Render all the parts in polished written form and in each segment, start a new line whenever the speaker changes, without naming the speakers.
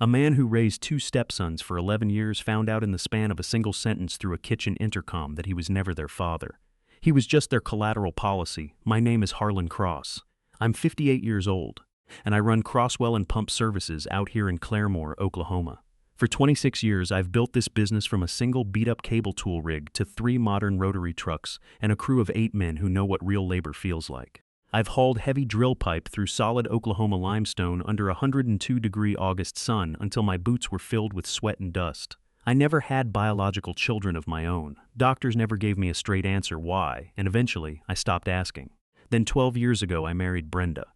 A man who raised two stepsons for 11 years found out in the span of a single sentence through a kitchen intercom that he was never their father. He was just their collateral policy. My name is Harlan Cross. I'm 58 years old, and I run Crosswell and Pump Services out here in Claremore, Oklahoma. For 26 years, I've built this business from a single beat-up cable tool rig to 3 modern rotary trucks and a crew of 8 men who know what real labor feels like. I've hauled heavy drill pipe through solid Oklahoma limestone under a 102-degree August sun until my boots were filled with sweat and dust. I never had biological children of my own. Doctors never gave me a straight answer why, and eventually I stopped asking. Then 12 years ago, I married Brenda.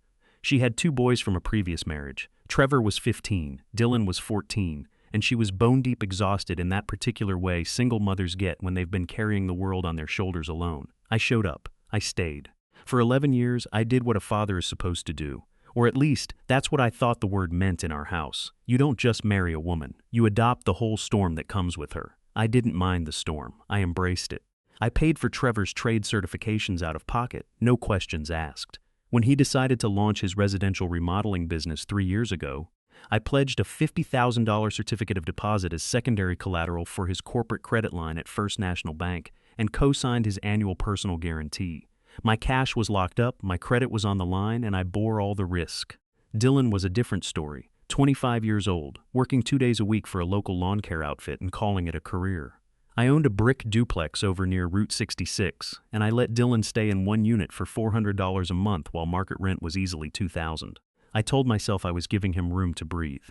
She had 2 boys from a previous marriage. Trevor was 15, Dylan was 14, and she was bone-deep exhausted in that particular way single mothers get when they've been carrying the world on their shoulders alone. I showed up. I stayed. For 11 years, I did what a father is supposed to do. Or at least, that's what I thought the word meant in our house. You don't just marry a woman. You adopt the whole storm that comes with her. I didn't mind the storm. I embraced it. I paid for Trevor's trade certifications out of pocket, no questions asked. When he decided to launch his residential remodeling business 3 years ago, I pledged a $50,000 certificate of deposit as secondary collateral for his corporate credit line at First National Bank and co-signed his annual personal guarantee. My cash was locked up, my credit was on the line, and I bore all the risk. Dylan was a different story. 25 years old, working 2 days a week for a local lawn care outfit and calling it a career. I owned a brick duplex over near Route 66, and I let Dylan stay in one unit for $400 a month while market rent was easily $2,000. I told myself I was giving him room to breathe.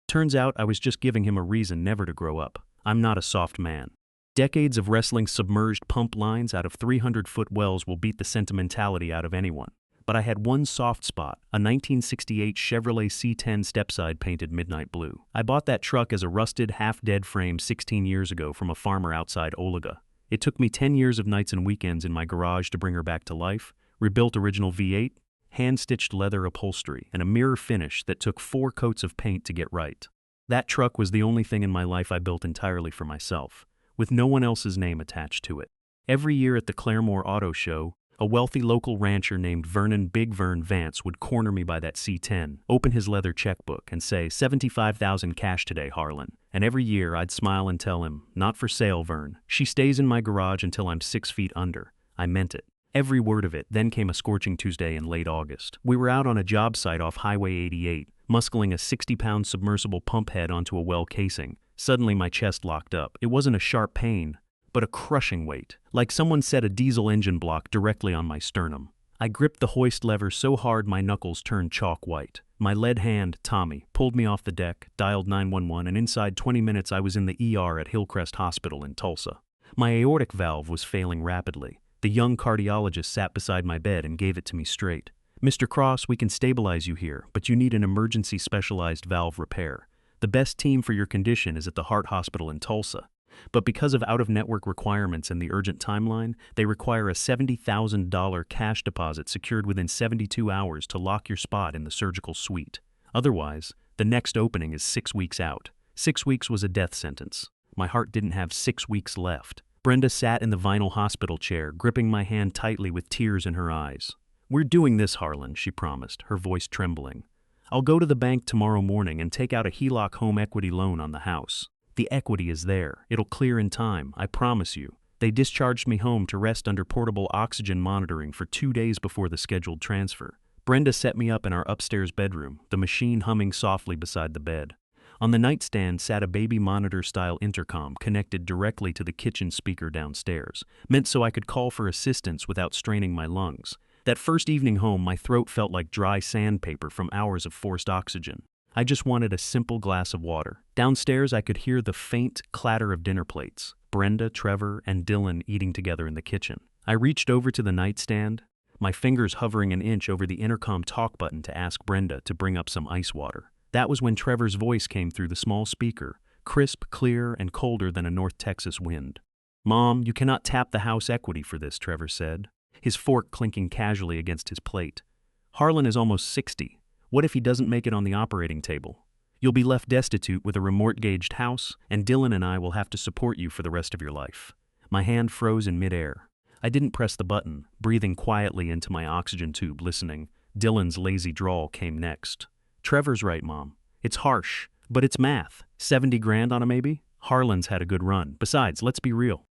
Turns out I was just giving him a reason never to grow up. I'm not a soft man. Decades of wrestling submerged pump lines out of 300-foot wells will beat the sentimentality out of anyone. But I had one soft spot, a 1968 Chevrolet C10 stepside painted midnight blue. I bought that truck as a rusted, half-dead frame 16 years ago from a farmer outside Olaga. It took me 10 years of nights and weekends in my garage to bring her back to life, rebuilt original V8, hand-stitched leather upholstery, and a mirror finish that took 4 coats of paint to get right. That truck was the only thing in my life I built entirely for myself, with no one else's name attached to it. Every year at the Claremore Auto Show, a wealthy local rancher named Vernon Big Vern Vance would corner me by that C10, open his leather checkbook, and say, $75,000 cash today, Harlan. And every year I'd smile and tell him, not for sale, Vern. She stays in my garage until I'm 6 feet under. I meant it. Every word of it. Then came a scorching Tuesday in late August. We were out on a job site off Highway 88, muscling a 60-pound submersible pump head onto a well casing. Suddenly my chest locked up. It wasn't a sharp pain, but a crushing weight, like someone set a diesel engine block directly on my sternum. I gripped the hoist lever so hard my knuckles turned chalk white. My lead hand, Tommy, pulled me off the deck, dialed 911, and inside 20 minutes I was in the ER at Hillcrest Hospital in Tulsa. My aortic valve was failing rapidly. The young cardiologist sat beside my bed and gave it to me straight. Mr. Cross, we can stabilize you here, but you need an emergency specialized valve repair. The best team for your condition is at the Heart Hospital in Tulsa. But because of out-of-network requirements and the urgent timeline, they require a $70,000 cash deposit secured within 72 hours to lock your spot in the surgical suite. Otherwise, the next opening is 6 weeks out. 6 weeks was a death sentence. My heart didn't have 6 weeks left. Brenda sat in the vinyl hospital chair, gripping my hand tightly with tears in her eyes. "We're doing this, Harlan," she promised, her voice trembling. "I'll go to the bank tomorrow morning and take out a HELOC home equity loan on the house. The equity is there. It'll clear in time, I promise you." They discharged me home to rest under portable oxygen monitoring for 2 days before the scheduled transfer. Brenda set me up in our upstairs bedroom, the machine humming softly beside the bed. On the nightstand sat a baby monitor-style intercom connected directly to the kitchen speaker downstairs, meant so I could call for assistance without straining my lungs. That first evening home, my throat felt like dry sandpaper from hours of forced oxygen. I just wanted a simple glass of water. Downstairs, I could hear the faint clatter of dinner plates, Brenda, Trevor, and Dylan eating together in the kitchen. I reached over to the nightstand, my fingers hovering an inch over the intercom talk button to ask Brenda to bring up some ice water. That was when Trevor's voice came through the small speaker, crisp, clear, and colder than a North Texas wind. "Mom, you cannot tap the house equity for this," Trevor said, his fork clinking casually against his plate. "Harlan is almost 60. What if he doesn't make it on the operating table? You'll be left destitute with a remortgaged house, and Dylan and I will have to support you for the rest of your life." My hand froze in midair. I didn't press the button, breathing quietly into my oxygen tube, listening. Dylan's lazy drawl came next. "Trevor's right, Mom. It's harsh, But it's math. 70 grand on a maybe? Harlan's had a good run. Besides, let's be real.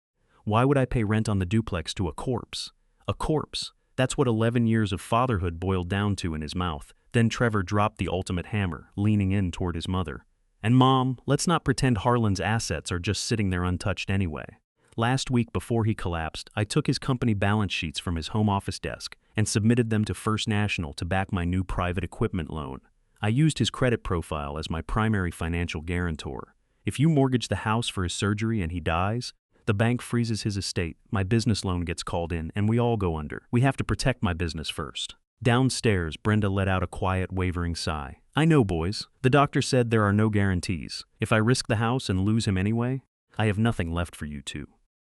Why would I pay rent on the duplex to a corpse? A corpse. That's what 11 years of fatherhood boiled down to in his mouth. Then Trevor dropped the ultimate hammer, leaning in toward his mother. And Mom, let's not pretend Harlan's assets are just sitting there untouched anyway. Last week before he collapsed, I took his company balance sheets from his home office desk and submitted them to First National to back my new private equipment loan. I used his credit profile as my primary financial guarantor. If you mortgage the house for his surgery and he dies, the bank freezes his estate, my business loan gets called in, and we all go under. We have to protect my business first. Downstairs, Brenda let out a quiet, wavering sigh. I know, boys. The doctor said there are no guarantees. If I risk the house and lose him anyway, I have nothing left for you two.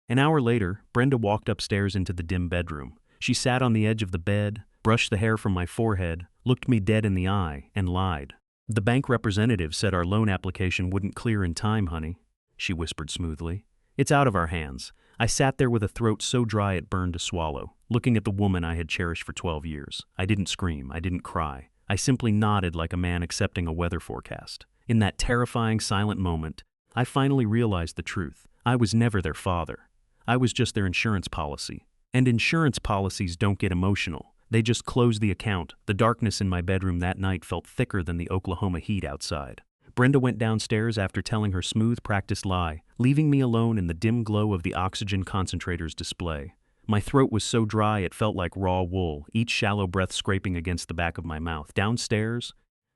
An hour later, Brenda walked upstairs into the dim bedroom. She sat on the edge of the bed, brushed the hair from my forehead, looked me dead in the eye, and lied. The bank representative said our loan application wouldn't clear in time, honey, she whispered smoothly. It's out of our hands. I sat there with a throat so dry it burned to swallow, looking at the woman I had cherished for 12 years. I didn't scream. I didn't cry. I simply nodded like a man accepting a weather forecast. In that terrifying, silent moment, I finally realized the truth. I was never their father. I was just their insurance policy. And insurance policies don't get emotional. They just close the account. The darkness in my bedroom that night felt thicker than the Oklahoma heat outside. Brenda went downstairs after telling her smooth, practiced lie, leaving me alone in the dim glow of the oxygen concentrator's display. My throat was so dry it felt like raw wool, each shallow breath scraping against the back of my mouth. Downstairs,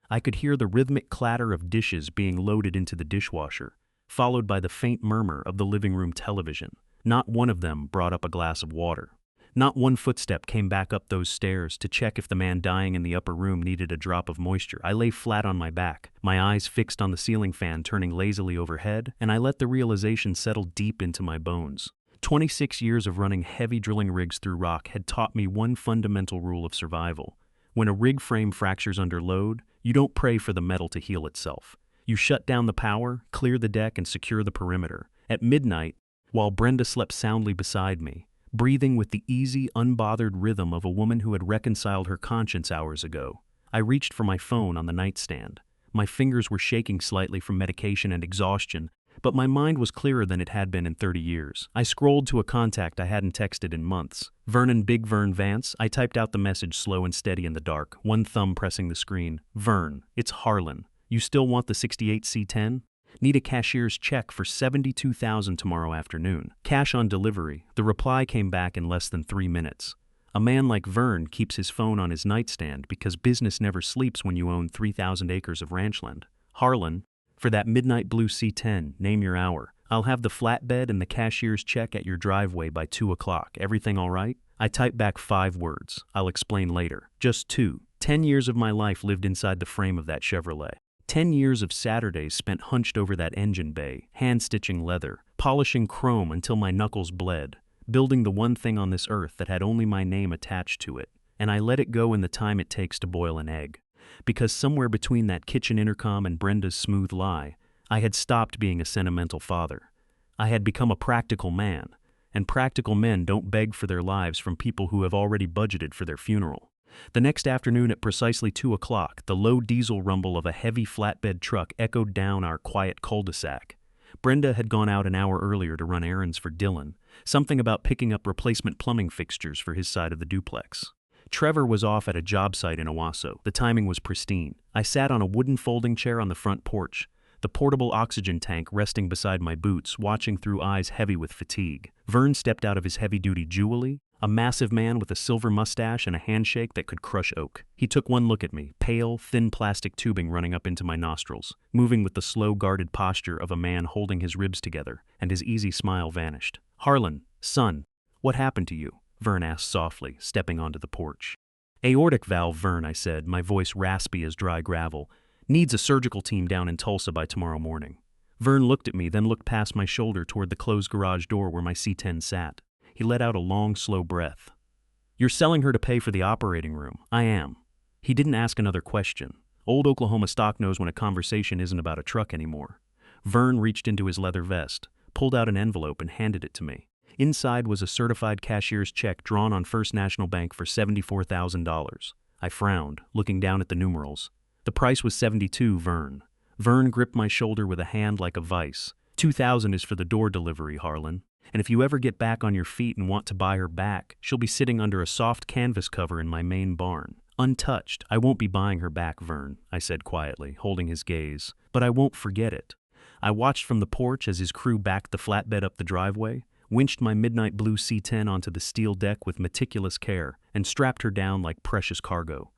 I could hear the rhythmic clatter of dishes being loaded into the dishwasher, followed by the faint murmur of the living room television. Not one of them brought up a glass of water. Not one footstep came back up those stairs to check if the man dying in the upper room needed a drop of moisture. I lay flat on my back, my eyes fixed on the ceiling fan turning lazily overhead, and I let the realization settle deep into my bones. 26 years of running heavy drilling rigs through rock had taught me one fundamental rule of survival. When a rig frame fractures under load, you don't pray for the metal to heal itself. You shut down the power, clear the deck, and secure the perimeter. At midnight, while Brenda slept soundly beside me, breathing with the easy, unbothered rhythm of a woman who had reconciled her conscience hours ago, I reached for my phone on the nightstand. My fingers were shaking slightly from medication and exhaustion, but my mind was clearer than it had been in 30 years. I scrolled to a contact I hadn't texted in months. Vernon Big Vern Vance. I typed out the message slow and steady in the dark, one thumb pressing the screen. Vern, it's Harlan. You still want the 68 C10? Need a cashier's check for $72,000 tomorrow afternoon. Cash on delivery. The reply came back in less than 3 minutes. A man like Vern keeps his phone on his nightstand because business never sleeps when you own 3,000 acres of ranchland. Harlan, for that midnight blue C10, name your hour. I'll have the flatbed and the cashier's check at your driveway by 2 o'clock. Everything all right? I typed back 5 words. I'll explain later. Just 2. 10 years of my life lived inside the frame of that Chevrolet. 10 years of Saturdays spent hunched over that engine bay, hand-stitching leather, polishing chrome until my knuckles bled, building the one thing on this earth that had only my name attached to it. And I let it go in the time it takes to boil an egg. Because somewhere between that kitchen intercom and Brenda's smooth lie, I had stopped being a sentimental father. I had become a practical man, and practical men don't beg for their lives from people who have already budgeted for their funeral. The next afternoon at precisely 2 o'clock, the low diesel rumble of a heavy flatbed truck echoed down our quiet cul-de-sac. Brenda had gone out an hour earlier to run errands for Dylan, something about picking up replacement plumbing fixtures for his side of the duplex. Trevor was off at a job site in Owasso. The timing was pristine. I sat on a wooden folding chair on the front porch, the portable oxygen tank resting beside my boots, watching through eyes heavy with fatigue. Vern stepped out of his heavy-duty Jubilee, a massive man with a silver mustache and a handshake that could crush oak. He took one look at me, pale, thin plastic tubing running up into my nostrils, moving with the slow, guarded posture of a man holding his ribs together, and his easy smile vanished. Harlan, son, what happened to you? Vern asked softly, stepping onto the porch. Aortic valve, Vern, I said, my voice raspy as dry gravel. Needs a surgical team down in Tulsa by tomorrow morning. Vern looked at me, then looked past my shoulder toward the closed garage door where my C10 sat. He let out a long, slow breath. You're selling her to pay for the operating room. I am. He didn't ask another question. Old Oklahoma stock knows when a conversation isn't about a truck anymore. Vern reached into his leather vest, pulled out an envelope and handed it to me. Inside was a certified cashier's check drawn on First National Bank for $74,000. I frowned, looking down at the numerals. The price was 72, Vern. Vern gripped my shoulder with a hand like a vice. 2,000 is for the door delivery, Harlan. And if you ever get back on your feet and want to buy her back, she'll be sitting under a soft canvas cover in my main barn. Untouched. I won't be buying her back, Vern, I said quietly, holding his gaze. But I won't forget it. I watched from the porch as his crew backed the flatbed up the driveway, winched my midnight blue C-10 onto the steel deck with meticulous care, and strapped her down like precious cargo.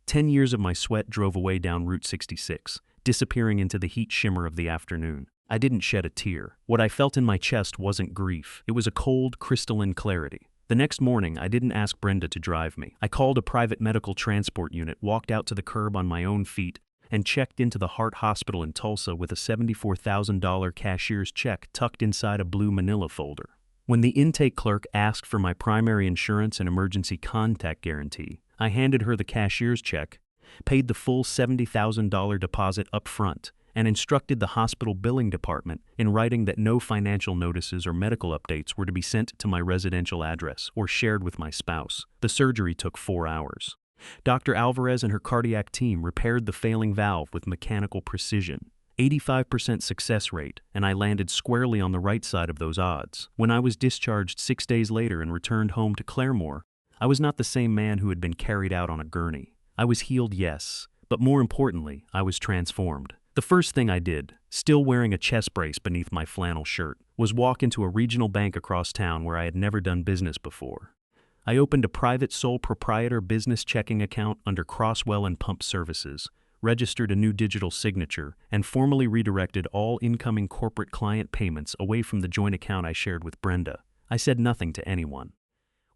10 years of my sweat drove away down Route 66, disappearing into the heat shimmer of the afternoon. I didn't shed a tear. What I felt in my chest wasn't grief. It was a cold, crystalline clarity. The next morning, I didn't ask Brenda to drive me. I called a private medical transport unit, walked out to the curb on my own feet, and checked into the Heart Hospital in Tulsa with a $74,000 cashier's check tucked inside a blue manila folder. When the intake clerk asked for my primary insurance and emergency contact guarantee, I handed her the cashier's check, paid the full $70,000 deposit up front, and instructed the hospital billing department in writing that no financial notices or medical updates were to be sent to my residential address or shared with my spouse. The surgery took 4 hours. Dr. Alvarez and her cardiac team repaired the failing valve with mechanical precision. 85% success rate, and I landed squarely on the right side of those odds. When I was discharged 6 days later and returned home to Claremore, I was not the same man who had been carried out on a gurney. I was healed, yes, but more importantly, I was transformed. The first thing I did, still wearing a chest brace beneath my flannel shirt, was walk into a regional bank across town where I had never done business before. I opened a private sole proprietor business checking account under Crosswell and Pump Services, registered a new digital signature, and formally redirected all incoming corporate client payments away from the joint account I shared with Brenda. I said nothing to anyone.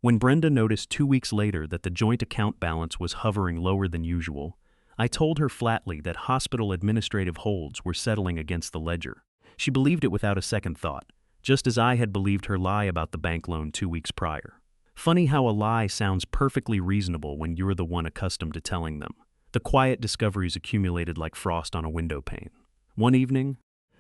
When Brenda noticed 2 weeks later that the joint account balance was hovering lower than usual, I told her flatly that hospital administrative holds were settling against the ledger. She believed it without a second thought, just as I had believed her lie about the bank loan 2 weeks prior. Funny how a lie sounds perfectly reasonable when you're the one accustomed to telling them. The quiet discoveries accumulated like frost on a window pane. One evening,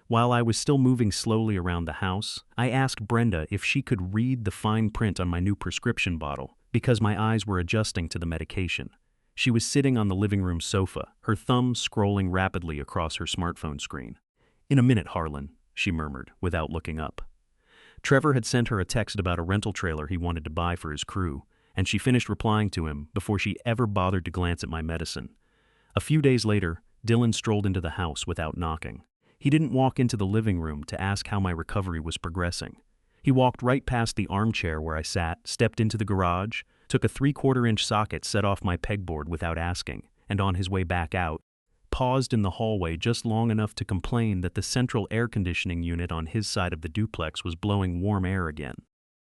while I was still moving slowly around the house, I asked Brenda if she could read the fine print on my new prescription bottle because my eyes were adjusting to the medication. She was sitting on the living room sofa, her thumb scrolling rapidly across her smartphone screen. "In a minute, Harlan," she murmured, without looking up. Trevor had sent her a text about a rental trailer he wanted to buy for his crew, and she finished replying to him before she ever bothered to glance at my medicine. A few days later, Dylan strolled into the house without knocking. He didn't walk into the living room to ask how my recovery was progressing. He walked right past the armchair where I sat, stepped into the garage, took a 3/4-inch socket set off my pegboard without asking, and on his way back out, paused in the hallway just long enough to complain that the central air conditioning unit on his side of the duplex was blowing warm air again.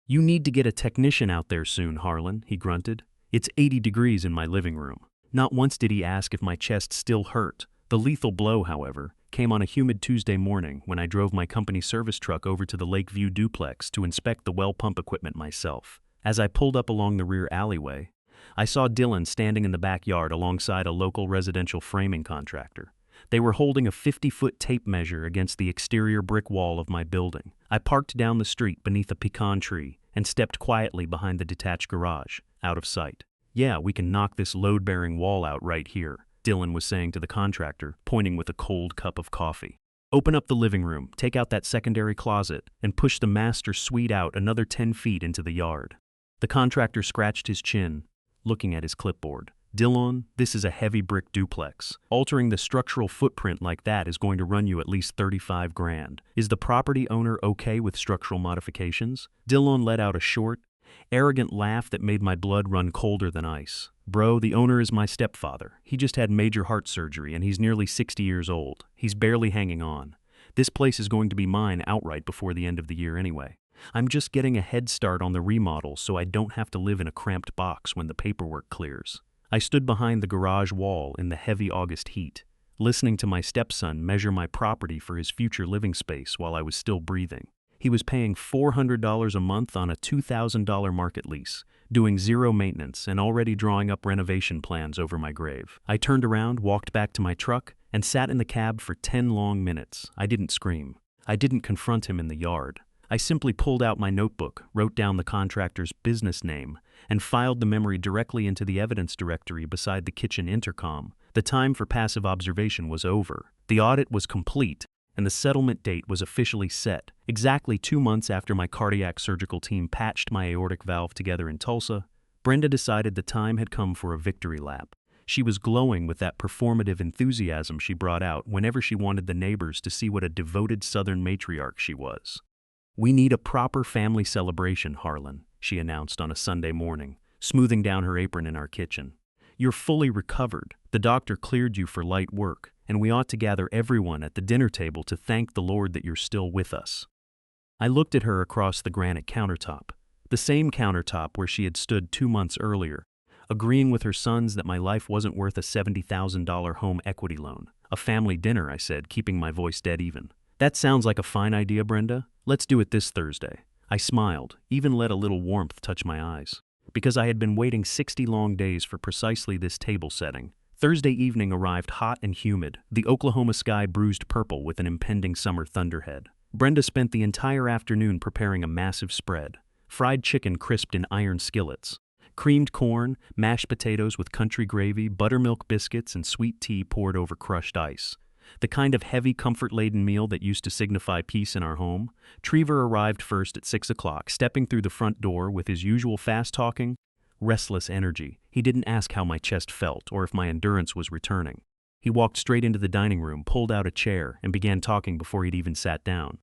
"You need to get a technician out there soon, Harlan," he grunted. "It's 80 degrees in my living room." Not once did he ask if my chest still hurt. The lethal blow, however, came on a humid Tuesday morning when I drove my company service truck over to the Lakeview duplex to inspect the well pump equipment myself. As I pulled up along the rear alleyway, I saw Dylan standing in the backyard alongside a local residential framing contractor. They were holding a 50-foot tape measure against the exterior brick wall of my building. I parked down the street beneath a pecan tree and stepped quietly behind the detached garage, out of sight. "Yeah, we can knock this load-bearing wall out right here," Dylan was saying to the contractor, pointing with a cold cup of coffee. "Open up the living room, take out that secondary closet, and push the master suite out another 10 feet into the yard." The contractor scratched his chin, looking at his clipboard. "Dylan, this is a heavy brick duplex. Altering the structural footprint like that is going to run you at least 35 grand. Is the property owner okay with structural modifications?" Dylan let out a short, arrogant laugh that made my blood run colder than ice. "Bro, the owner is my stepfather. He just had major heart surgery and he's nearly 60 years old. He's barely hanging on. This place is going to be mine outright before the end of the year anyway. I'm just getting a head start on the remodel so I don't have to live in a cramped box when the paperwork clears." I stood behind the garage wall in the heavy August heat, listening to my stepson measure my property for his future living space while I was still breathing. He was paying $400 a month on a $2,000 market lease, doing zero maintenance and already drawing up renovation plans over my grave. I turned around, walked back to my truck, and sat in the cab for 10 long minutes. I didn't scream. I didn't confront him in the yard. I simply pulled out my notebook, wrote down the contractor's business name, and filed the memory directly into the evidence directory beside the kitchen intercom The time for passive observation was over. The audit was complete, and the settlement date was officially set. Exactly 2 months after my cardiac surgical team patched my aortic valve together in Tulsa, Brenda decided the time had come for a victory lap. She was glowing with that performative enthusiasm she brought out whenever she wanted the neighbors to see what a devoted Southern matriarch she was. "We need a proper family celebration, Harlan," she announced on a Sunday morning, smoothing down her apron in our kitchen. "You're fully recovered. The doctor cleared you for light work, and we ought to gather everyone at the dinner table to thank the Lord that you're still with us." I looked at her across the granite countertop, the same countertop where she had stood 2 months earlier, agreeing with her sons that my life wasn't worth a $70,000 home equity loan. "A family dinner," I said, keeping my voice dead even. "That sounds like a fine idea, Brenda. Let's do it this Thursday." I smiled, even let a little warmth touch my eyes, because I had been waiting 60 long days for precisely this table setting. Thursday evening arrived hot and humid, the Oklahoma sky bruised purple with an impending summer thunderhead. Brenda spent the entire afternoon preparing a massive spread: fried chicken crisped in iron skillets, creamed corn, mashed potatoes with country gravy, buttermilk biscuits, and sweet tea poured over crushed ice. The kind of heavy, comfort-laden meal that used to signify peace in our home. Trevor arrived first at 6 o'clock, stepping through the front door with his usual fast-talking, restless energy. He didn't ask how my chest felt or if my endurance was returning. He walked straight into the dining room, pulled out a chair, and began talking before he'd even sat down.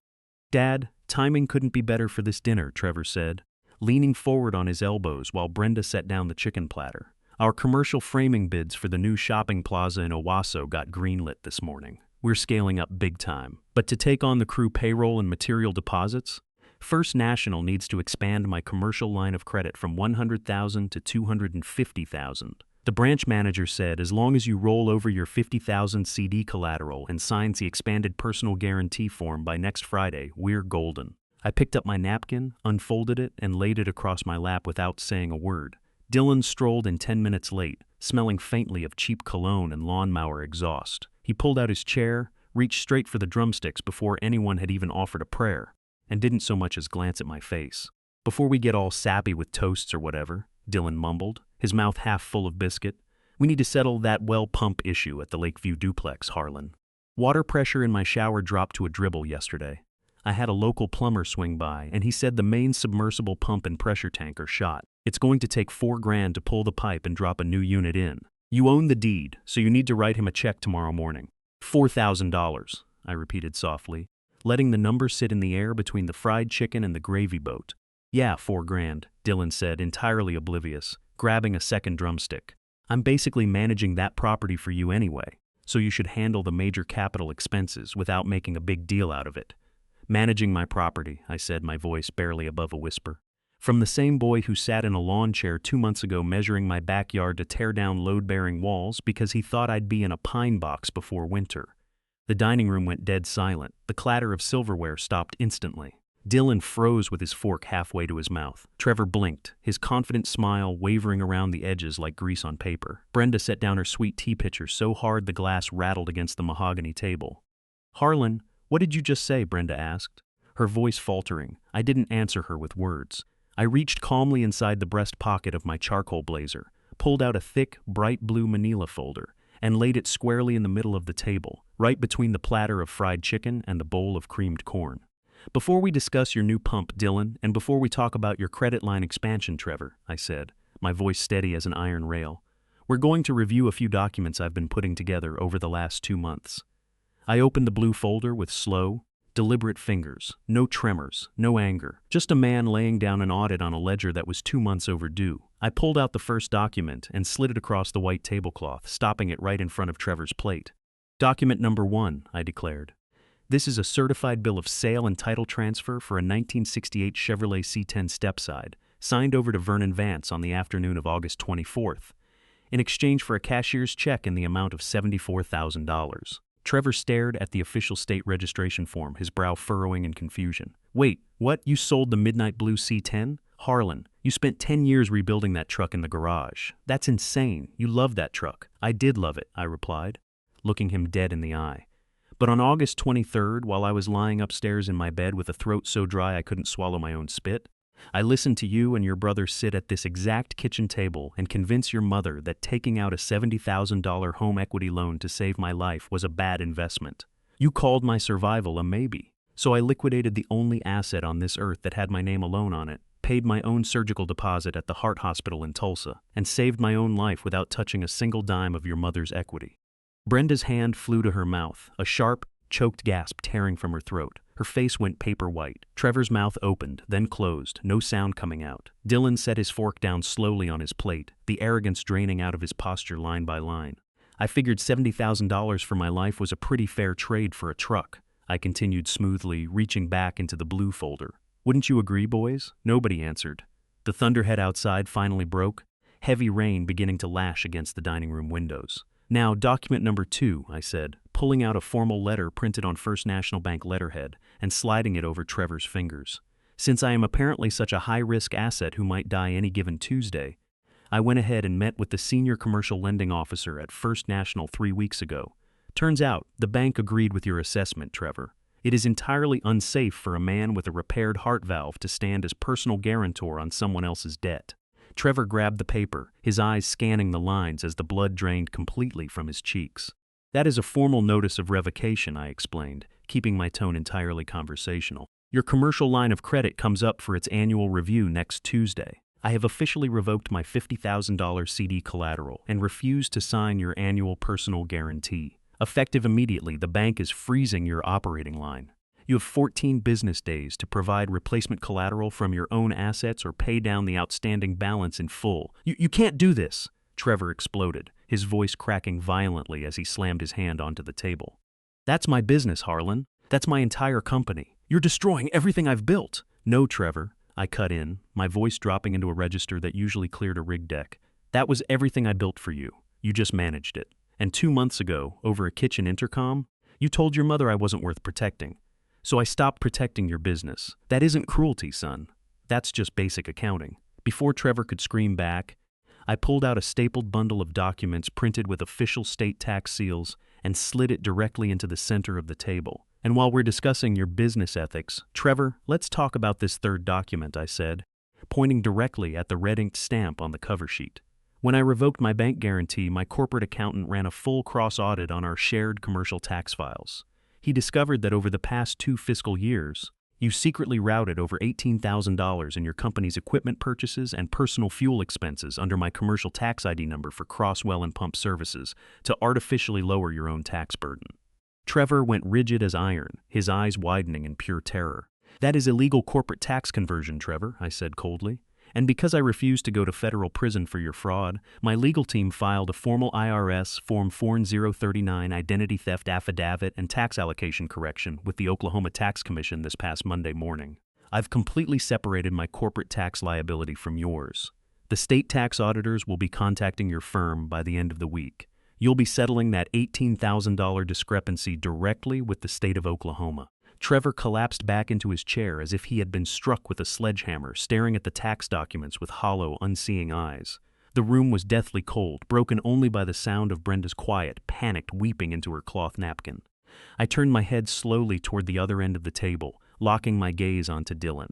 "Dad, timing couldn't be better for this dinner," Trevor said, leaning forward on his elbows while Brenda set down the chicken platter. "Our commercial framing bids for the new shopping plaza in Owasso got greenlit this morning. We're scaling up big time. But to take on the crew payroll and material deposits, First National needs to expand my commercial line of credit from $100,000 to $250,000. The branch manager said as long as you roll over your $50,000 CD collateral and signs the expanded personal guarantee form by next Friday, we're golden." I picked up my napkin, unfolded it, and laid it across my lap without saying a word. Dylan strolled in 10 minutes late, smelling faintly of cheap cologne and lawnmower exhaust. He pulled out his chair, reached straight for the drumsticks before anyone had even offered a prayer, and didn't so much as glance at my face. "Before we get all sappy with toasts or whatever," Dylan mumbled, his mouth half full of biscuit, "we need to settle that well pump issue at the Lakeview duplex, Harlan. Water pressure in my shower dropped to a dribble yesterday. I had a local plumber swing by, and he said the main submersible pump and pressure tank are shot. It's going to take $4,000 to pull the pipe and drop a new unit in. You own the deed, so you need to write him a check tomorrow morning." $4,000, I repeated softly, letting the number sit in the air between the fried chicken and the gravy boat. "Yeah, $4,000, Dylan said, entirely oblivious, grabbing a second drumstick. "I'm basically managing that property for you anyway, so you should handle the major capital expenses without making a big deal out of it." "Managing my property," I said, my voice barely above a whisper. From the same boy who sat in a lawn chair 2 months ago measuring my backyard to tear down load-bearing walls because he thought I'd be in a pine box before winter. The dining room went dead silent. The clatter of silverware stopped instantly. Dylan froze with his fork halfway to his mouth. Trevor blinked, his confident smile wavering around the edges like grease on paper. Brenda set down her sweet tea pitcher so hard the glass rattled against the mahogany table. "Harlan, what did you just say?" Brenda asked, her voice faltering. I didn't answer her with words. I reached calmly inside the breast pocket of my charcoal blazer, pulled out a thick, bright blue manila folder, and laid it squarely in the middle of the table, right between the platter of fried chicken and the bowl of creamed corn. "Before we discuss your new pump, Dylan, and before we talk about your credit line expansion, Trevor," I said, my voice steady as an iron rail, "we're going to review a few documents I've been putting together over the last 2 months. I opened the blue folder with slow, deliberate fingers, no tremors, no anger, just a man laying down an audit on a ledger that was 2 months overdue. I pulled out the first document and slid it across the white tablecloth, stopping it right in front of Trevor's plate. "Document number 1, I declared. "This is a certified bill of sale and title transfer for a 1968 Chevrolet C10 stepside, signed over to Vernon Vance on the afternoon of August 24th, in exchange for a cashier's check in the amount of $74,000. Trevor stared at the official state registration form, his brow furrowing in confusion. "Wait, what? You sold the midnight blue C10? Harlan, you spent 10 years rebuilding that truck in the garage. That's insane. You love that truck." "I did love it," I replied, looking him dead in the eye. "But on August 23rd, while I was lying upstairs in my bed with a throat so dry I couldn't swallow my own spit, I listened to you and your brother sit at this exact kitchen table and convince your mother that taking out a $70,000 home equity loan to save my life was a bad investment. You called my survival a maybe. So I liquidated the only asset on this earth that had my name alone on it, paid my own surgical deposit at the heart hospital in Tulsa, and saved my own life without touching a single dime of your mother's equity. Brenda's hand flew to her mouth, a sharp, choked gasp tearing from her throat. Her face went paper white. Trevor's mouth opened, then closed, no sound coming out. Dylan set his fork down slowly on his plate, the arrogance draining out of his posture line by line. I figured $70,000 for my life was a pretty fair trade for a truck, I continued smoothly, reaching back into the blue folder. Wouldn't you agree, boys? Nobody answered. The thunderhead outside finally broke, heavy rain beginning to lash against the dining room windows. Now, document number 2, I said, pulling out a formal letter printed on First National Bank letterhead and sliding it over Trevor's fingers. Since I am apparently such a high-risk asset who might die any given Tuesday, I went ahead and met with the senior commercial lending officer at First National 3 weeks ago. Turns out, the bank agreed with your assessment, Trevor. It is entirely unsafe for a man with a repaired heart valve to stand as personal guarantor on someone else's debt. Trevor grabbed the paper, his eyes scanning the lines as the blood drained completely from his cheeks. That is a formal notice of revocation, I explained, keeping my tone entirely conversational. Your commercial line of credit comes up for its annual review next Tuesday. I have officially revoked my $50,000 CD collateral and refuse to sign your annual personal guarantee. Effective immediately, the bank is freezing your operating line. You have 14 business days to provide replacement collateral from your own assets or pay down the outstanding balance in full. You can't do this, Trevor exploded, his voice cracking violently as he slammed his hand onto the table. That's my business, Harlan. That's my entire company. You're destroying everything I've built. No, Trevor, I cut in, my voice dropping into a register that usually cleared a rig deck. That was everything I built for you. You just managed it. And 2 months ago, over a kitchen intercom, you told your mother I wasn't worth protecting. So I stopped protecting your business. That isn't cruelty, son. That's just basic accounting. Before Trevor could scream back, I pulled out a stapled bundle of documents printed with official state tax seals and slid it directly into the center of the table. And while we're discussing your business ethics, Trevor, let's talk about this third document, I said, pointing directly at the red-inked stamp on the cover sheet. When I revoked my bank guarantee, my corporate accountant ran a full cross-audit on our shared commercial tax files. He discovered that over the past 2 fiscal years, you secretly routed over $18,000 in your company's equipment purchases and personal fuel expenses under my commercial tax ID number for cross-well and pump services to artificially lower your own tax burden. Trevor went rigid as iron, his eyes widening in pure terror. That is illegal corporate tax conversion, Trevor, I said coldly. And because I refused to go to federal prison for your fraud, my legal team filed a formal IRS Form 4039 identity theft affidavit and tax allocation correction with the Oklahoma Tax Commission this past Monday morning. I've completely separated my corporate tax liability from yours. The state tax auditors will be contacting your firm by the end of the week. You'll be settling that $18,000 discrepancy directly with the state of Oklahoma. Trevor collapsed back into his chair as if he had been struck with a sledgehammer, staring at the tax documents with hollow, unseeing eyes. The room was deathly cold, broken only by the sound of Brenda's quiet, panicked weeping into her cloth napkin. I turned my head slowly toward the other end of the table, locking my gaze onto Dylan.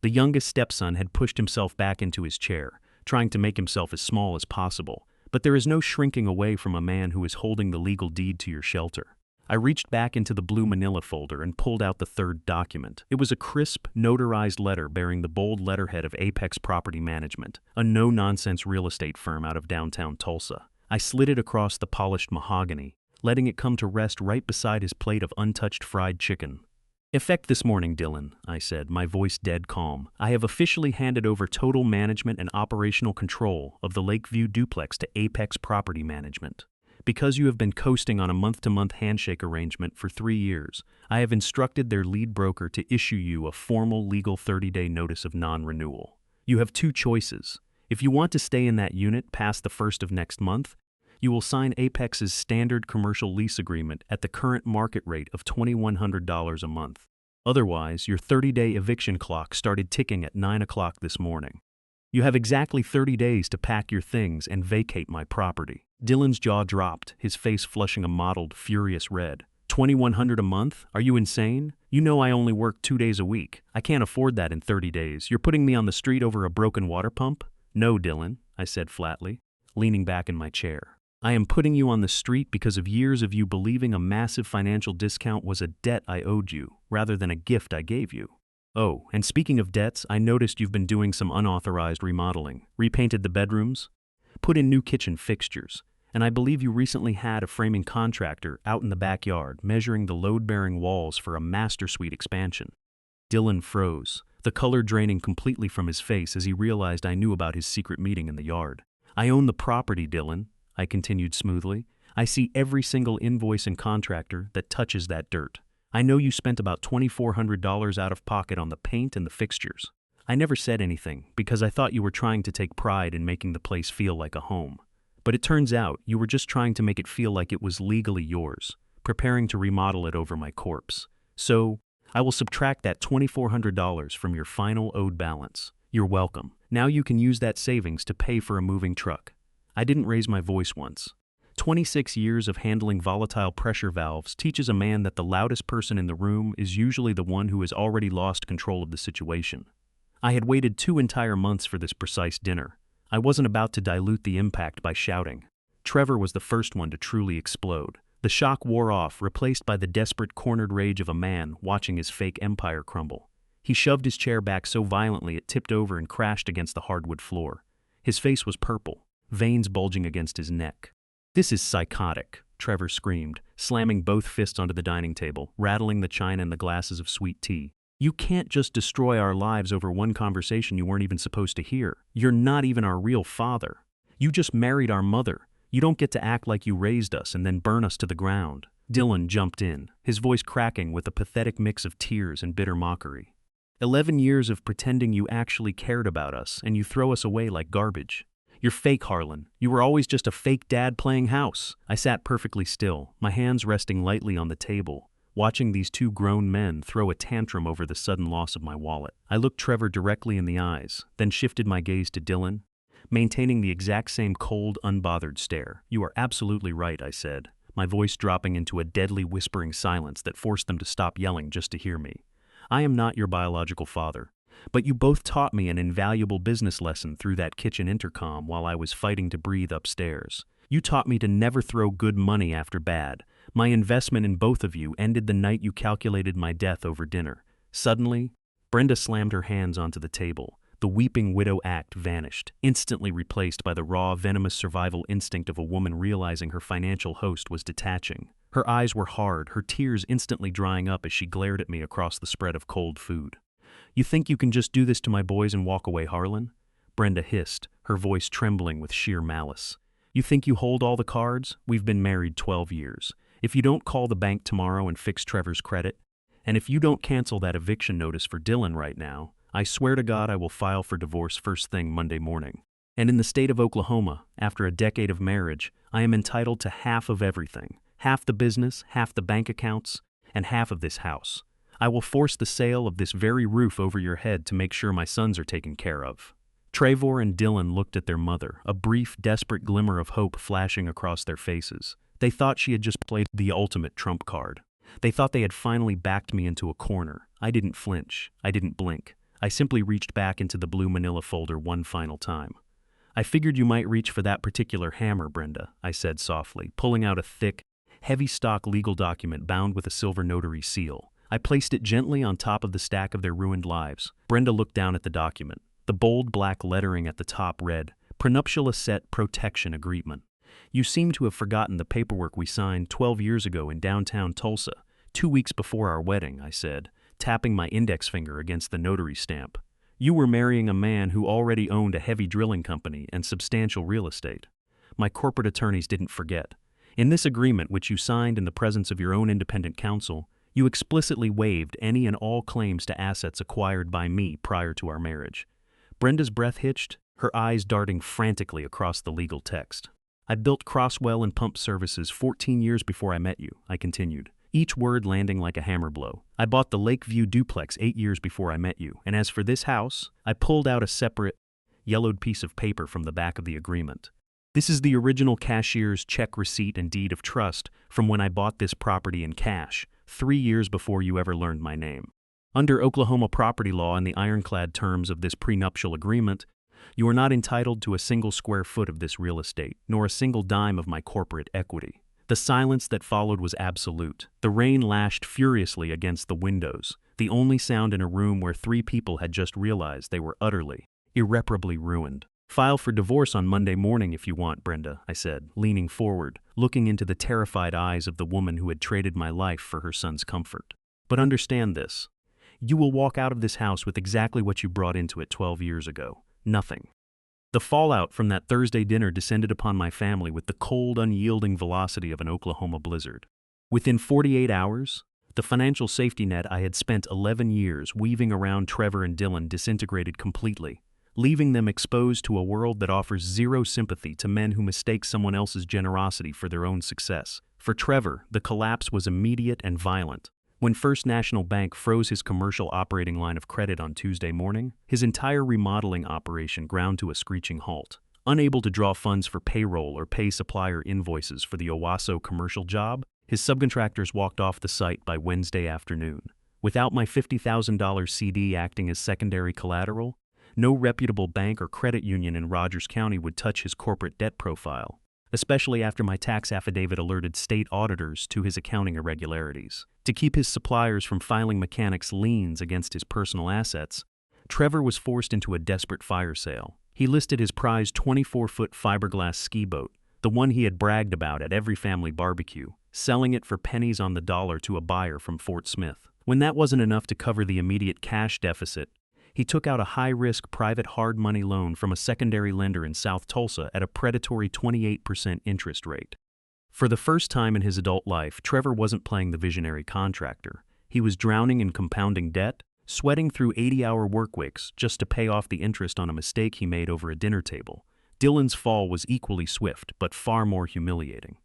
The youngest stepson had pushed himself back into his chair, trying to make himself as small as possible, but there is no shrinking away from a man who is holding the legal deed to your shelter. I reached back into the blue manila folder and pulled out the third document. It was a crisp, notarized letter bearing the bold letterhead of Apex Property Management, a no-nonsense real estate firm out of downtown Tulsa. I slid it across the polished mahogany, letting it come to rest right beside his plate of untouched fried chicken. Effect this morning, Dylan, I said, my voice dead calm. I have officially handed over total management and operational control of the Lakeview duplex to Apex Property Management. Because you have been coasting on a month-to-month handshake arrangement for 3 years, I have instructed their lead broker to issue you a formal legal 30-day notice of non-renewal. You have 2 choices. If you want to stay in that unit past the 1st of next month, you will sign Apex's standard commercial lease agreement at the current market rate of $2,100 a month. Otherwise, your 30-day eviction clock started ticking at 9 o'clock this morning. You have exactly 30 days to pack your things and vacate my property. Dylan's jaw dropped, his face flushing a mottled, furious red. $2,100 a month? Are you insane? You know I only work 2 days a week. I can't afford that in 30 days. You're putting me on the street over a broken water pump? No, Dylan, I said flatly, leaning back in my chair. I am putting you on the street because of years of you believing a massive financial discount was a debt I owed you, rather than a gift I gave you. Oh, and speaking of debts, I noticed you've been doing some unauthorized remodeling. Repainted the bedrooms? Put in new kitchen fixtures. And I believe you recently had a framing contractor out in the backyard measuring the load-bearing walls for a master suite expansion. Dylan froze, the color draining completely from his face as he realized I knew about his secret meeting in the yard. I own the property, Dylan, I continued smoothly. I see every single invoice and contractor that touches that dirt. I know you spent about $2,400 out of pocket on the paint and the fixtures. I never said anything because I thought you were trying to take pride in making the place feel like a home. But it turns out you were just trying to make it feel like it was legally yours, preparing to remodel it over my corpse. So, I will subtract that $2,400 from your final owed balance. You're welcome. Now you can use that savings to pay for a moving truck. I didn't raise my voice once. 26 years of handling volatile pressure valves teaches a man that the loudest person in the room is usually the one who has already lost control of the situation. I had waited 2 entire months for this precise dinner. I wasn't about to dilute the impact by shouting. Trevor was the first one to truly explode. The shock wore off, replaced by the desperate, cornered rage of a man watching his fake empire crumble. He shoved his chair back so violently it tipped over and crashed against the hardwood floor. His face was purple, veins bulging against his neck. "This is psychotic," Trevor screamed, slamming both fists onto the dining table, rattling the china and the glasses of sweet tea. "You can't just destroy our lives over one conversation you weren't even supposed to hear. You're not even our real father. You just married our mother. You don't get to act like you raised us and then burn us to the ground." Dylan jumped in, his voice cracking with a pathetic mix of tears and bitter mockery. 11 years of pretending you actually cared about us, and you throw us away like garbage. You're fake, Harlan. You were always just a fake dad playing house. I sat perfectly still, my hands resting lightly on the table, watching these 2 grown men throw a tantrum over the sudden loss of my wallet. I looked Trevor directly in the eyes, then shifted my gaze to Dylan, maintaining the exact same cold, unbothered stare. "You are absolutely right," I said, my voice dropping into a deadly whispering silence that forced them to stop yelling just to hear me. "I am not your biological father, but you both taught me an invaluable business lesson through that kitchen intercom while I was fighting to breathe upstairs. You taught me to never throw good money after bad. My investment in both of you ended the night you calculated my death over dinner." Suddenly, Brenda slammed her hands onto the table. The weeping widow act vanished, instantly replaced by the raw, venomous survival instinct of a woman realizing her financial host was detaching. Her eyes were hard, her tears instantly drying up as she glared at me across the spread of cold food. "You think you can just do this to my boys and walk away, Harlan?" Brenda hissed, her voice trembling with sheer malice. "You think you hold all the cards? We've been married 12 years. If you don't call the bank tomorrow and fix Trevor's credit, and if you don't cancel that eviction notice for Dylan right now, I swear to God I will file for divorce first thing Monday morning. And in the state of Oklahoma, after a decade of marriage, I am entitled to half of everything. Half the business, half the bank accounts, and half of this house. I will force the sale of this very roof over your head to make sure my sons are taken care of." Trevor and Dylan looked at their mother, a brief, desperate glimmer of hope flashing across their faces. They thought she had just played the ultimate trump card. They thought they had finally backed me into a corner. I didn't flinch. I didn't blink. I simply reached back into the blue manila folder one final time. "I figured you might reach for that particular hammer, Brenda," I said softly, pulling out a thick, heavy-stock legal document bound with a silver notary seal. I placed it gently on top of the stack of their ruined lives. Brenda looked down at the document. The bold black lettering at the top read, "Prenuptial Asset Protection Agreement." "You seem to have forgotten the paperwork we signed 12 years ago in downtown Tulsa, 2 weeks before our wedding," I said, tapping my index finger against the notary stamp. "You were marrying a man who already owned a heavy drilling company and substantial real estate. My corporate attorneys didn't forget. In this agreement, which you signed in the presence of your own independent counsel, you explicitly waived any and all claims to assets acquired by me prior to our marriage." Brenda's breath hitched, her eyes darting frantically across the legal text. "I built Crosswell and Pump Services 14 years before I met you," I continued, each word landing like a hammer blow. "I bought the Lakeview duplex 8 years before I met you, and as for this house," I pulled out a separate, yellowed piece of paper from the back of the agreement. "This is the original cashier's check receipt and deed of trust from when I bought this property in cash, 3 years before you ever learned my name. Under Oklahoma property law and the ironclad terms of this prenuptial agreement, you are not entitled to a single square foot of this real estate, nor a single dime of my corporate equity. The silence that followed was absolute. The rain lashed furiously against the windows, the only sound in a room where 3 people had just realized they were utterly, irreparably ruined. File for divorce on Monday morning if you want, Brenda, I said, leaning forward, looking into the terrified eyes of the woman who had traded my life for her son's comfort. But understand this. You will walk out of this house with exactly what you brought into it 12 years ago. Nothing. The fallout from that Thursday dinner descended upon my family with the cold, unyielding velocity of an Oklahoma blizzard. Within 48 hours, the financial safety net I had spent 11 years weaving around Trevor and Dylan disintegrated completely, leaving them exposed to a world that offers zero sympathy to men who mistake someone else's generosity for their own success. For Trevor, the collapse was immediate and violent. When First National Bank froze his commercial operating line of credit on Tuesday morning, his entire remodeling operation ground to a screeching halt. Unable to draw funds for payroll or pay supplier invoices for the Owasso commercial job, his subcontractors walked off the site by Wednesday afternoon. Without my $50,000 CD acting as secondary collateral, no reputable bank or credit union in Rogers County would touch his corporate debt profile, especially after my tax affidavit alerted state auditors to his accounting irregularities. To keep his suppliers from filing mechanics' liens against his personal assets, Trevor was forced into a desperate fire sale. He listed his prized 24-foot fiberglass ski boat, the one he had bragged about at every family barbecue, selling it for pennies on the dollar to a buyer from Fort Smith. When that wasn't enough to cover the immediate cash deficit, he took out a high-risk private hard money loan from a secondary lender in South Tulsa at a predatory 28% interest rate. For the first time in his adult life, Trevor wasn't playing the visionary contractor. He was drowning in compounding debt, sweating through 80-hour work weeks just to pay off the interest on a mistake he made over a dinner table. Dylan's fall was equally swift, but far more humiliating.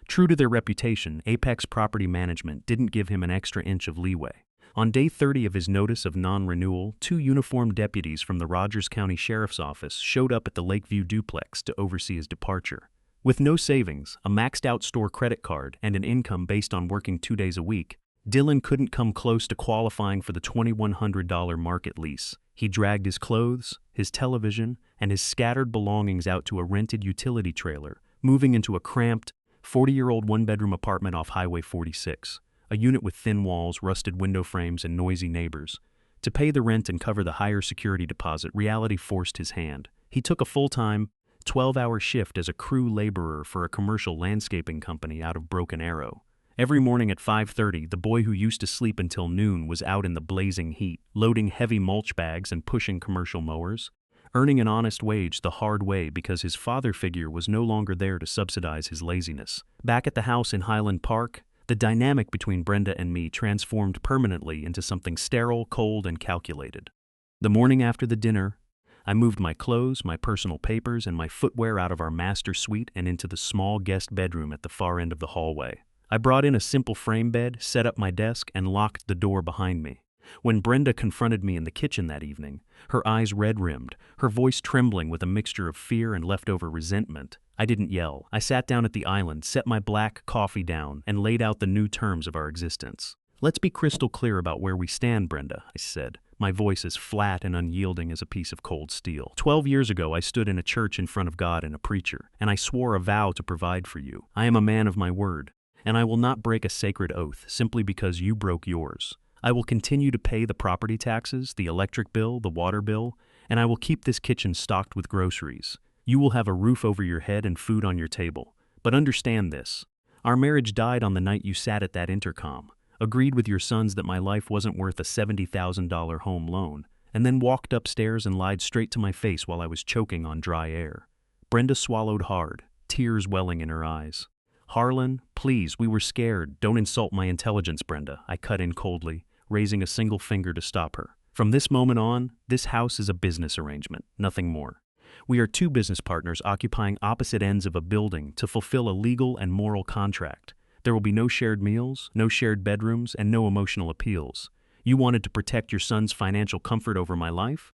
True to their reputation, Apex Property Management didn't give him an extra inch of leeway. On day 30 of his notice of non-renewal, 2 uniformed deputies from the Rogers County Sheriff's Office showed up at the Lakeview duplex to oversee his departure. With no savings, a maxed-out store credit card, and an income based on working 2 days a week, Dylan couldn't come close to qualifying for the $2,100 market lease. He dragged his clothes, his television, and his scattered belongings out to a rented utility trailer, moving into a cramped, 40-year-old one-bedroom apartment off Highway 46, a unit with thin walls, rusted window frames, and noisy neighbors. To pay the rent and cover the higher security deposit, reality forced his hand. He took a full-time, 12-hour shift as a crew laborer for a commercial landscaping company out of Broken Arrow. Every morning at 5:30, the boy who used to sleep until noon was out in the blazing heat, loading heavy mulch bags and pushing commercial mowers, earning an honest wage the hard way because his father figure was no longer there to subsidize his laziness. Back at the house in Highland Park, the dynamic between Brenda and me transformed permanently into something sterile, cold, and calculated. The morning after the dinner, I moved my clothes, my personal papers, and my footwear out of our master suite and into the small guest bedroom at the far end of the hallway. I brought in a simple frame bed, set up my desk, and locked the door behind me. When Brenda confronted me in the kitchen that evening, her eyes red-rimmed, her voice trembling with a mixture of fear and leftover resentment, I didn't yell. I sat down at the island, set my black coffee down, and laid out the new terms of our existence. "Let's be crystal clear about where we stand, Brenda," I said, my voice as flat and unyielding as a piece of cold steel. 12 years ago, I stood in a church in front of God and a preacher, and I swore a vow to provide for you. I am a man of my word, and I will not break a sacred oath simply because you broke yours. I will continue to pay the property taxes, the electric bill, the water bill, and I will keep this kitchen stocked with groceries. You will have a roof over your head and food on your table. But understand this. Our marriage died on the night you sat at that intercom, agreed with your sons that my life wasn't worth a $70,000 home loan, and then walked upstairs and lied straight to my face while I was choking on dry air. Brenda swallowed hard, tears welling in her eyes. "Harlan, please, we were scared. Don't insult my intelligence, Brenda," I cut in coldly, raising a single finger to stop her. "From this moment on, this house is a business arrangement, nothing more. We are 2 business partners occupying opposite ends of a building to fulfill a legal and moral contract. There will be no shared meals, no shared bedrooms, and no emotional appeals. You wanted to protect your son's financial comfort over my life?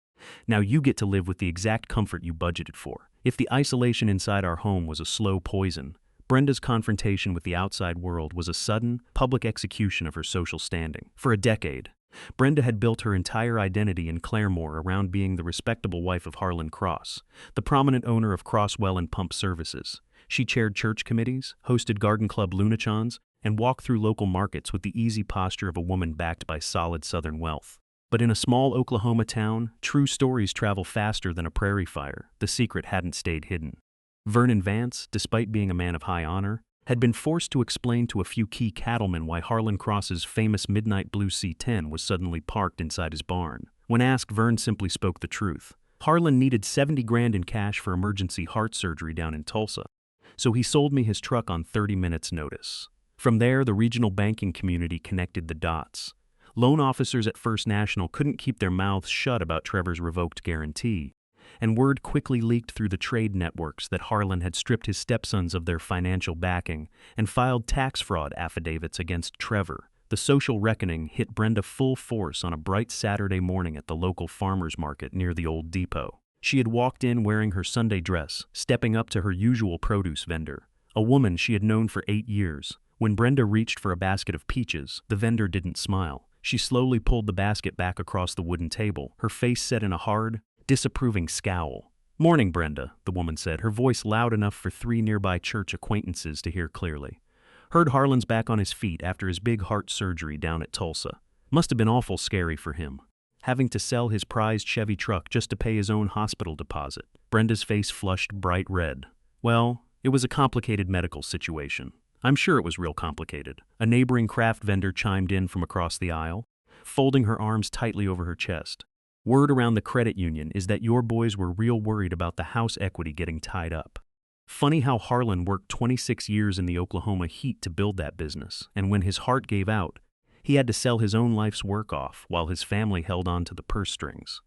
Now you get to live with the exact comfort you budgeted for. If the isolation inside our home was a slow poison, Brenda's confrontation with the outside world was a sudden, public execution of her social standing. For a decade, Brenda had built her entire identity in Claremore around being the respectable wife of Harlan Cross, the prominent owner of Cross Well and Pump Services. She chaired church committees, hosted garden club lunachons, and walked through local markets with the easy posture of a woman backed by solid Southern wealth. But in a small Oklahoma town, true stories travel faster than a prairie fire. The secret hadn't stayed hidden. Vernon Vance, despite being a man of high honor, had been forced to explain to a few key cattlemen why Harlan Cross's famous Midnight Blue C10 was suddenly parked inside his barn. When asked, Vern simply spoke the truth. Harlan needed 70 grand in cash for emergency heart surgery down in Tulsa, so he sold me his truck on 30 minutes' notice. From there, the regional banking community connected the dots. Loan officers at First National couldn't keep their mouths shut about Trevor's revoked guarantee, and word quickly leaked through the trade networks that Harlan had stripped his stepsons of their financial backing and filed tax fraud affidavits against Trevor. The social reckoning hit Brenda full force on a bright Saturday morning at the local farmers market near the old depot. She had walked in wearing her Sunday dress, stepping up to her usual produce vendor, a woman she had known for 8 years. When Brenda reached for a basket of peaches, the vendor didn't smile. She slowly pulled the basket back across the wooden table, her face set in a hard, disapproving scowl. "Morning, Brenda," the woman said, her voice loud enough for 3 nearby church acquaintances to hear clearly. "Heard Harlan's back on his feet after his big heart surgery down at Tulsa. Must have been awful scary for him, having to sell his prized Chevy truck just to pay his own hospital deposit." Brenda's face flushed bright red. "Well, it was a complicated medical situation. I'm sure it was real complicated." A neighboring craft vendor chimed in from across the aisle, folding her arms tightly over her chest. "Word around the credit union is that your boys were real worried about the house equity getting tied up. Funny how Harlan worked 26 years in the Oklahoma heat to build that business, and when his heart gave out, he had to sell his own life's work off while his family held on to the purse strings."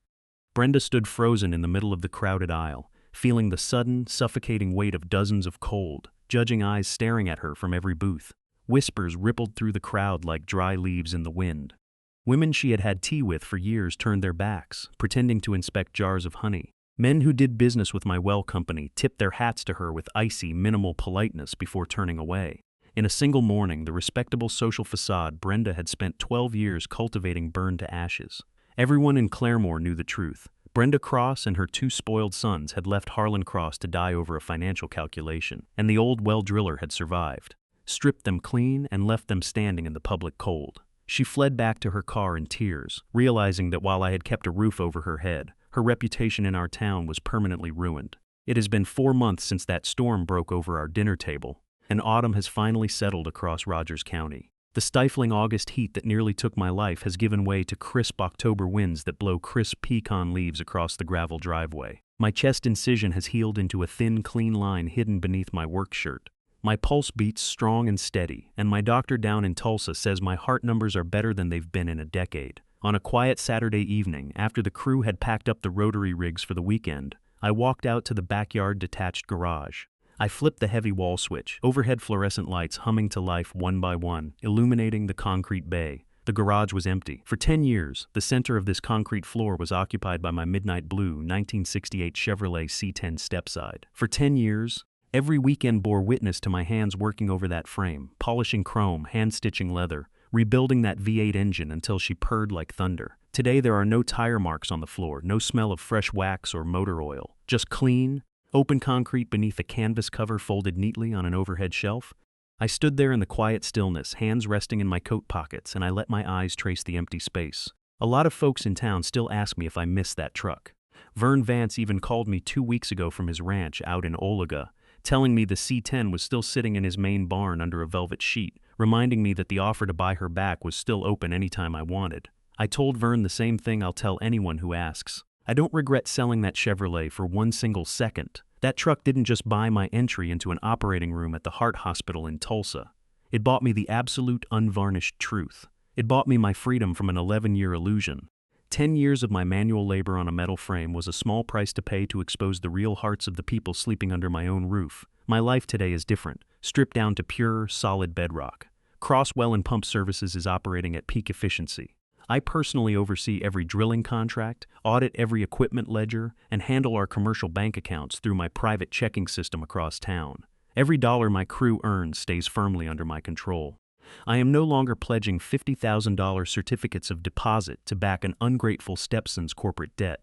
Brenda stood frozen in the middle of the crowded aisle, feeling the sudden, suffocating weight of dozens of cold, judging eyes staring at her from every booth. Whispers rippled through the crowd like dry leaves in the wind. Women she had had tea with for years turned their backs, pretending to inspect jars of honey. Men who did business with my well company tipped their hats to her with icy, minimal politeness before turning away. In a single morning, the respectable social facade Brenda had spent 12 years cultivating burned to ashes. Everyone in Claremore knew the truth. Brenda Cross and her 2 spoiled sons had left Harlan Cross to die over a financial calculation, and the old well driller had survived, stripped them clean, and left them standing in the public cold. She fled back to her car in tears, realizing that while I had kept a roof over her head, her reputation in our town was permanently ruined. It has been 4 months since that storm broke over our dinner table, and autumn has finally settled across Rogers County. The stifling August heat that nearly took my life has given way to crisp October winds that blow crisp pecan leaves across the gravel driveway. My chest incision has healed into a thin, clean line hidden beneath my work shirt. My pulse beats strong and steady, and my doctor down in Tulsa says my heart numbers are better than they've been in a decade. On a quiet Saturday evening, after the crew had packed up the rotary rigs for the weekend, I walked out to the backyard detached garage. I flipped the heavy wall switch, overhead fluorescent lights humming to life one by one, illuminating the concrete bay. The garage was empty. For 10 years, the center of this concrete floor was occupied by my midnight blue 1968 Chevrolet C10 stepside. For 10 years, every weekend bore witness to my hands working over that frame, polishing chrome, hand-stitching leather, rebuilding that V8 engine until she purred like thunder. Today there are no tire marks on the floor, no smell of fresh wax or motor oil, just clean, open concrete beneath a canvas cover folded neatly on an overhead shelf. I stood there in the quiet stillness, hands resting in my coat pockets, and I let my eyes trace the empty space. A lot of folks in town still ask me if I miss that truck. Vern Vance even called me 2 weeks ago from his ranch out in Olaga, telling me the C10 was still sitting in his main barn under a velvet sheet, reminding me that the offer to buy her back was still open anytime I wanted. I told Vern the same thing I'll tell anyone who asks. I don't regret selling that Chevrolet for 1 single second. That truck didn't just buy my entry into an operating room at the Heart Hospital in Tulsa. It bought me the absolute unvarnished truth. It bought me my freedom from an 11-year illusion. 10 years of my manual labor on a metal frame was a small price to pay to expose the real hearts of the people sleeping under my own roof. My life today is different, stripped down to pure, solid bedrock. Cross Well and Pump Services is operating at peak efficiency. I personally oversee every drilling contract, audit every equipment ledger, and handle our commercial bank accounts through my private checking system across town. Every dollar my crew earns stays firmly under my control. I am no longer pledging $50,000 certificates of deposit to back an ungrateful stepson's corporate debt,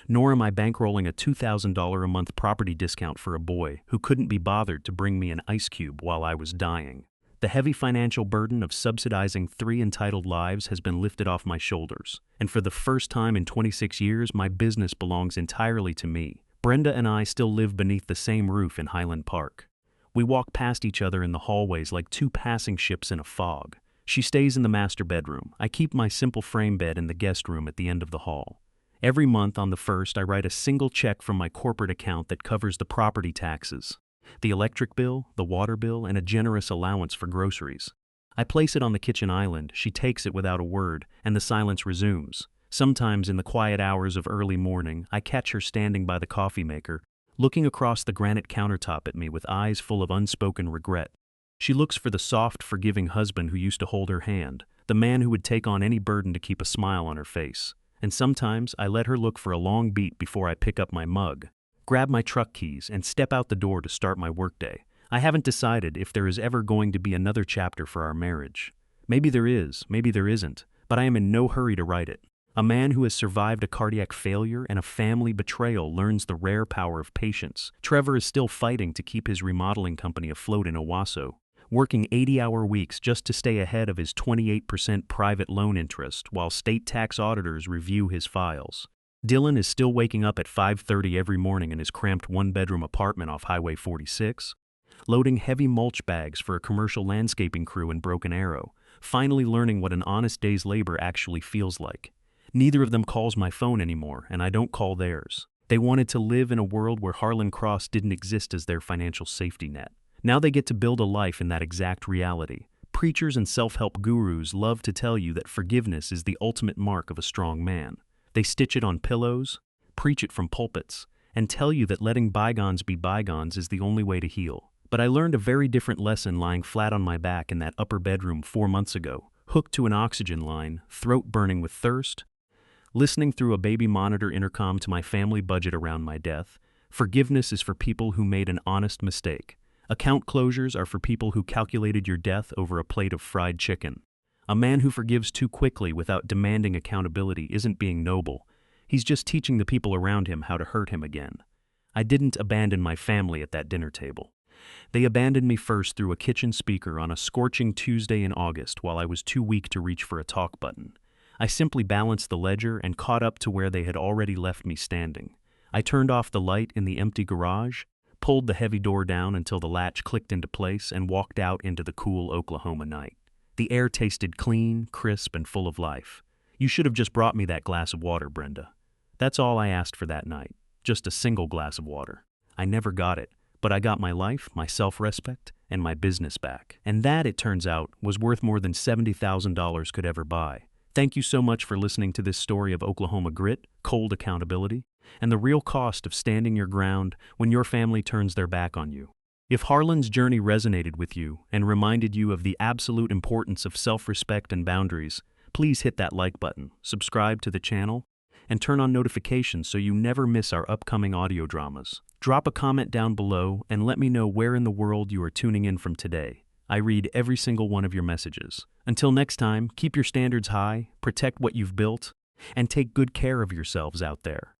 nor am I bankrolling a $2,000 a month property discount for a boy who couldn't be bothered to bring me an ice cube while I was dying. The heavy financial burden of subsidizing 3 entitled lives has been lifted off my shoulders, and for the first time in 26 years, my business belongs entirely to me. Brenda and I still live beneath the same roof in Highland Park. We walk past each other in the hallways like two passing ships in a fog. She stays in the master bedroom. I keep my simple frame bed in the guest room at the end of the hall. Every month on the 1st, I write a single check from my corporate account that covers the property taxes, the electric bill, the water bill, and a generous allowance for groceries. I place it on the kitchen island. She takes it without a word, and the silence resumes. Sometimes in the quiet hours of early morning, I catch her standing by the coffee maker, looking across the granite countertop at me with eyes full of unspoken regret. She looks for the soft, forgiving husband who used to hold her hand, the man who would take on any burden to keep a smile on her face. And sometimes I let her look for a long beat before I pick up my mug, grab my truck keys, and step out the door to start my workday. I haven't decided if there is ever going to be another chapter for our marriage. Maybe there is, maybe there isn't, but I am in no hurry to write it. A man who has survived a cardiac failure and a family betrayal learns the rare power of patience. Trevor is still fighting to keep his remodeling company afloat in Owasso, working 80-hour weeks just to stay ahead of his 28% private loan interest while state tax auditors review his files. Dylan is still waking up at 5:30 every morning in his cramped one-bedroom apartment off Highway 46, loading heavy mulch bags for a commercial landscaping crew in Broken Arrow, finally learning what an honest day's labor actually feels like. Neither of them calls my phone anymore, and I don't call theirs. They wanted to live in a world where Harlan Cross didn't exist as their financial safety net. Now they get to build a life in that exact reality. Preachers and self-help gurus love to tell you that forgiveness is the ultimate mark of a strong man. They stitch it on pillows, preach it from pulpits, and tell you that letting bygones be bygones is the only way to heal. But I learned a very different lesson lying flat on my back in that upper bedroom 4 months ago, hooked to an oxygen line, throat burning with thirst, listening through a baby monitor intercom to my family budget around my death. Forgiveness is for people who made an honest mistake. Account closures are for people who calculated your death over a plate of fried chicken. A man who forgives too quickly without demanding accountability isn't being noble. He's just teaching the people around him how to hurt him again. I didn't abandon my family at that dinner table. They abandoned me first through a kitchen speaker on a scorching Tuesday in August while I was too weak to reach for a talk button. I simply balanced the ledger and caught up to where they had already left me standing. I turned off the light in the empty garage, pulled the heavy door down until the latch clicked into place, and walked out into the cool Oklahoma night. The air tasted clean, crisp, and full of life. You should have just brought me that glass of water, Brenda. That's all I asked for that night, just a single glass of water. I never got it, but I got my life, my self-respect, and my business back. And that, it turns out, was worth more than $70,000 could ever buy. Thank you so much for listening to this story of Oklahoma grit, cold accountability, and the real cost of standing your ground when your family turns their back on you. If Harlan's journey resonated with you and reminded you of the absolute importance of self-respect and boundaries, please hit that like button, subscribe to the channel, and turn on notifications so you never miss our upcoming audio dramas. Drop a comment down below and let me know where in the world you are tuning in from today. I read every single one of your messages. Until next time, keep your standards high, protect what you've built, and take good care of yourselves out there.